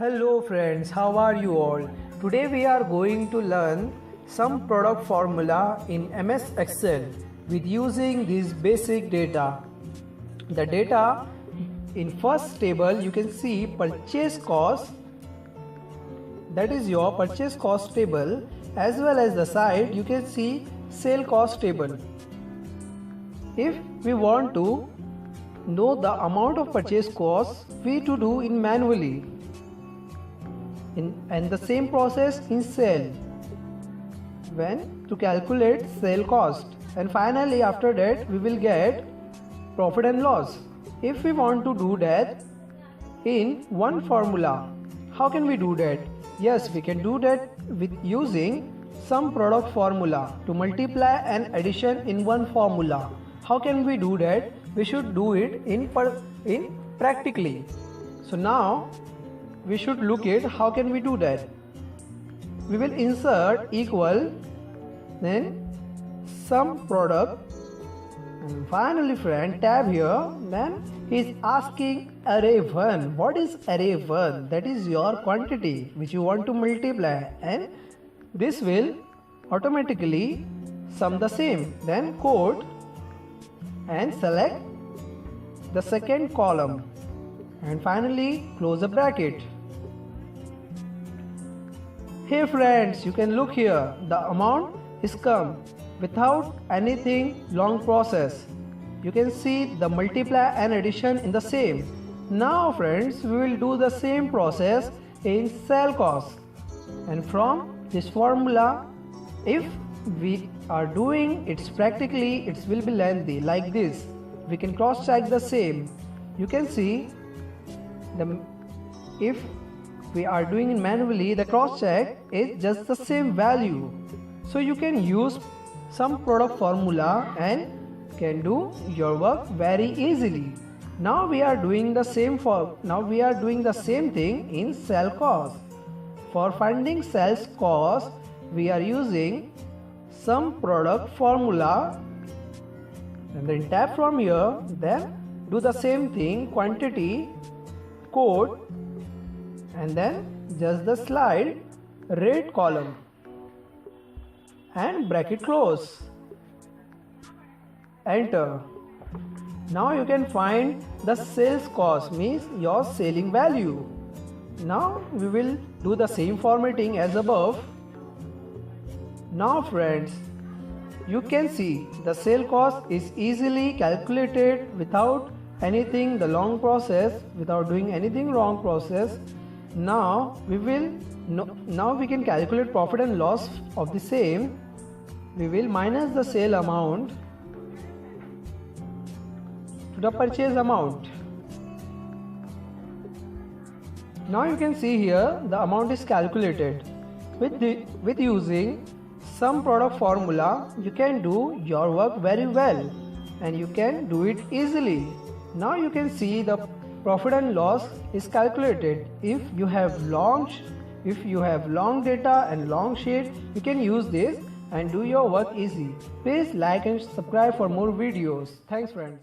Hello friends, how are you all? Today we are going to learn some product formula in MS Excel with using this basic data. The data in first table you can see purchase cost, that is your purchase cost table, as well as the side you can see sale cost table. If we want to know the amount of purchase cost, we to do in manually. And the same process in sale when to calculate sale cost, and finally after that we will get profit and loss. If we want to do that in one formula, how can we do that? Yes, we can do that with using sum product formula to multiply and addition in one formula. How can we do that? We should do it in practically. So now we should look at how can we do that. We will insert equal, then sum product, and finally friend tab here. Then he is asking array 1. What is array 1? That is your quantity which you want to multiply, and this will automatically sum the same. Then quote and select the second column, and finally close the bracket. Hey friends, you can look here, the amount is come without anything long process. You can see the multiply and addition in the same. Now friends, we will do the same process in sale cost, and from this formula, if we are doing it practically, it will be lengthy like this. We can cross check the same. You can see if we are doing it manually, the cross check is just the same value. So you can use some product formula and can do your work very easily. Now we are doing the same thing in sale cost. For finding sales cost, we are using sum product formula, and then tap from here, then do the same thing, quantity, code, and then just the slide rate column and bracket close, enter. Now you can find the sales cost, means your selling value. Now we will do the same formatting as above. Now friends, you can see the sale cost is easily calculated without anything long process, without doing anything wrong process. Now we can calculate profit and loss of the same. We will minus the sale amount to the purchase amount. Now you can see here the amount is calculated. With using sum product formula, you can do your work very well and you can do it easily. Now you can see the profit and loss is calculated. If you have long data and long sheet, you can use this and do your work easy. Please like and subscribe for more videos. Thanks friends.